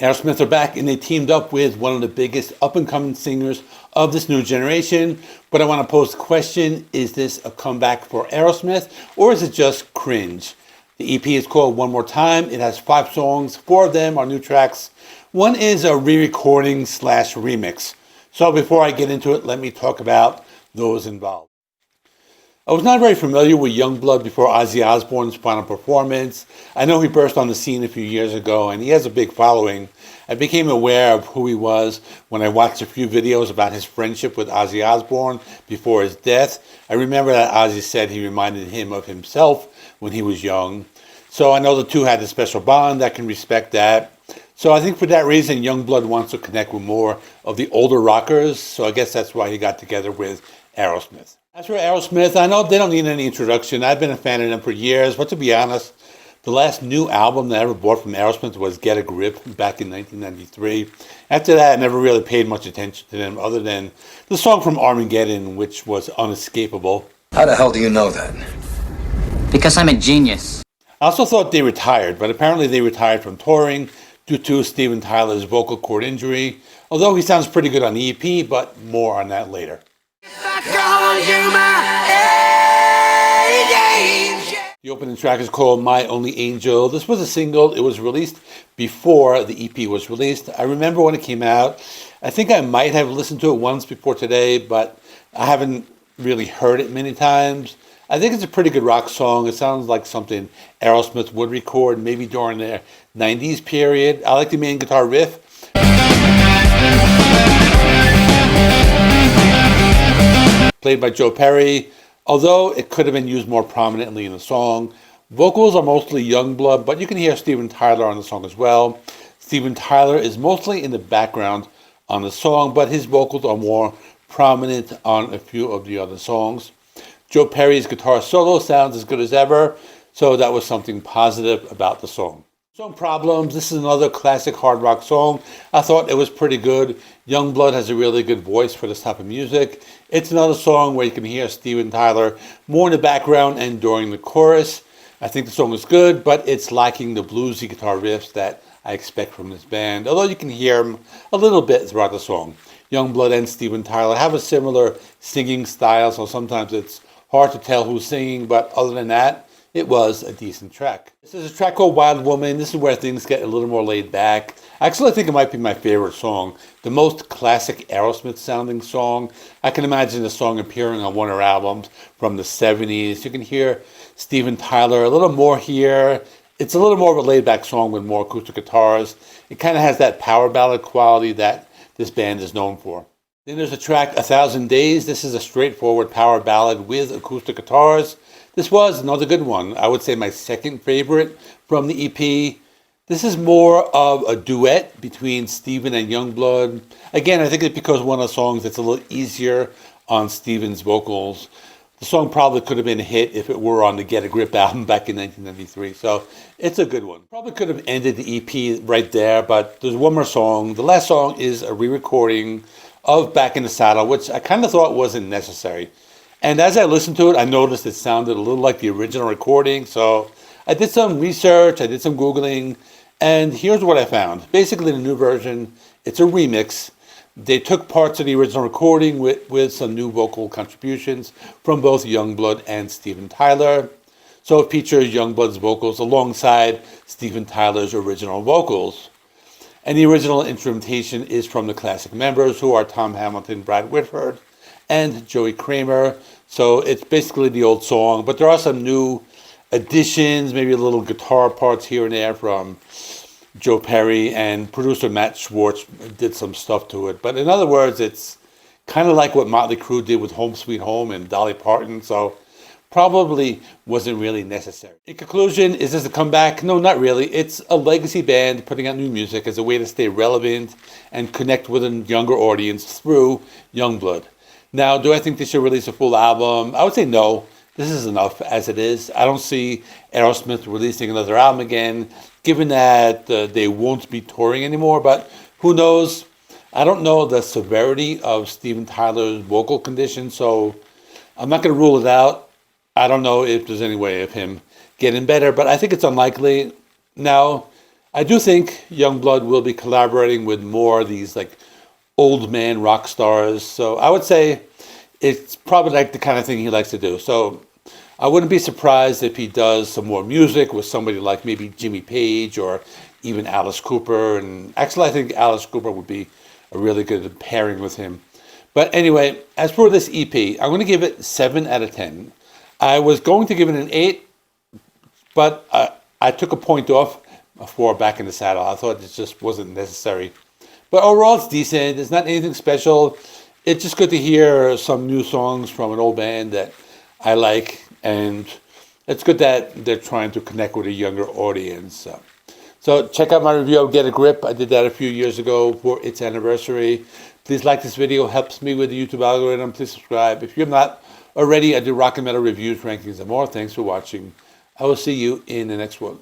Aerosmith are back and they teamed up with one of the biggest up-and-coming singers of this new generation. But I want to pose the question, is this a comeback for Aerosmith or is it just Cringe? The EP is called One More Time. It has 5 songs. 4 of them are new tracks. One is a re-recording slash remix. So before I get into it, let me talk about those involved. I was not very familiar with Yungblud before Ozzy Osbourne's final performance. I know he burst on the scene a few years ago and he has a big following. I became aware of who he was when I watched a few videos about his friendship with Ozzy Osbourne before his death. I remember that Ozzy said he reminded him of himself when he was young. So I know the two had a special bond. I can respect that. So I think for that reason, Yungblud wants to connect with more of the older rockers. So I guess that's why he got together with Aerosmith. As for Aerosmith, I know they don't need any introduction. I've been a fan of them for years, but to be honest, the last new album that I ever bought from Aerosmith was Get a Grip back in 1993. After that, I never really paid much attention to them other than the song from Armageddon, which was unescapable. How the hell do you know that? Because I'm a genius. I also thought they retired, but apparently they retired from touring due to Steven Tyler's vocal cord injury, although he sounds pretty good on the EP, but more on that later. The opening track is called My Only Angel. This was a single. It was released before the EP was released. I remember when it came out. I think I might have listened to it once before today, but I haven't really heard it many times. I think it's a pretty good rock song. It sounds like something Aerosmith would record maybe during their 90s period. I like the main guitar riff. Played by Joe Perry, although it could have been used more prominently in the song. Vocals are mostly Yungblud, but you can hear Steven Tyler on the song as well. Steven Tyler is mostly in the background on the song, but his vocals are more prominent on a few of the other songs. Joe Perry's guitar solo sounds as good as ever, so that was something positive about the song. Song Problems, this is another classic hard rock song. I thought it was pretty good. Yungblud has a really good voice for this type of music. It's another song where you can hear Steven Tyler more in the background and during the chorus. I think the song is good, but it's lacking the bluesy guitar riffs that I expect from this band, although you can hear them a little bit throughout the song. Yungblud and Steven Tyler have a similar singing style, so sometimes it's hard to tell who's singing, but other than that, it was a decent track. This is a track called Wild Woman. This is where things get a little more laid back. Actually, I think it might be my favorite song. The most classic Aerosmith sounding song. I can imagine the song appearing on one of their albums from the 70s. You can hear Steven Tyler a little more here. It's a little more of a laid back song with more acoustic guitars. It kind of has that power ballad quality that this band is known for. Then there's a track, 1,000 Days. This is a straightforward power ballad with acoustic guitars. This was another good one. I would say my second favorite from the EP. This is more of a duet between Steven and Yungblud. Again, I think it's because one of the songs that's a little easier on Steven's vocals. The song probably could have been a hit if it were on the Get a Grip album back in 1993. So it's a good one. Probably could have ended the EP right there, but there's one more song. The last song is a re-recording of Back in the Saddle, which I kind of thought wasn't necessary. And as I listened to it, I noticed it sounded a little like the original recording. So I did some research, I did some Googling, and here's what I found. Basically, the new version, it's a remix. They took parts of the original recording with some new vocal contributions from both Yungblud and Steven Tyler. So it features Youngblood's vocals alongside Steven Tyler's original vocals. And the original instrumentation is from the classic members, who are Tom Hamilton, Brad Whitford, and Joey Kramer. So it's basically the old song, but there are some new additions, maybe a little guitar parts here and there from Joe Perry, and producer Matt Schwartz did some stuff to it. But in other words, it's kind of like what Motley Crue did with Home Sweet Home and Dolly Parton, so probably wasn't really necessary. In conclusion, is this a comeback? No, not really. It's a legacy band putting out new music as a way to stay relevant and connect with a younger audience through Yungblud. Now, do I think they should release a full album? I would say no. This is enough as it is. I don't see Aerosmith releasing another album again, given that they won't be touring anymore. But who knows? I don't know the severity of Steven Tyler's vocal condition, so I'm not going to rule it out. I don't know if there's any way of him getting better, but I think it's unlikely. Now, I do think Yungblud will be collaborating with more of these like old man rock stars. So I would say it's probably like the kind of thing he likes to do. So I wouldn't be surprised if he does some more music with somebody like maybe Jimmy Page or even Alice Cooper. And actually, I think Alice Cooper would be a really good pairing with him. But anyway, as for this EP, I'm going to give it 7 out of 10. I was going to give it an 8, but I took a point off for Back in the Saddle. I thought it just wasn't necessary. But overall, it's decent. It's not anything special. It's just good to hear some new songs from an old band that I like. And it's good that they're trying to connect with a younger audience. So check out my review of Get a Grip. I did that a few years ago for its anniversary. Please like this video. It helps me with the YouTube algorithm. Please subscribe. If you're not already, I do rock and metal reviews, rankings, and more. Thanks for watching. I will see you in the next one.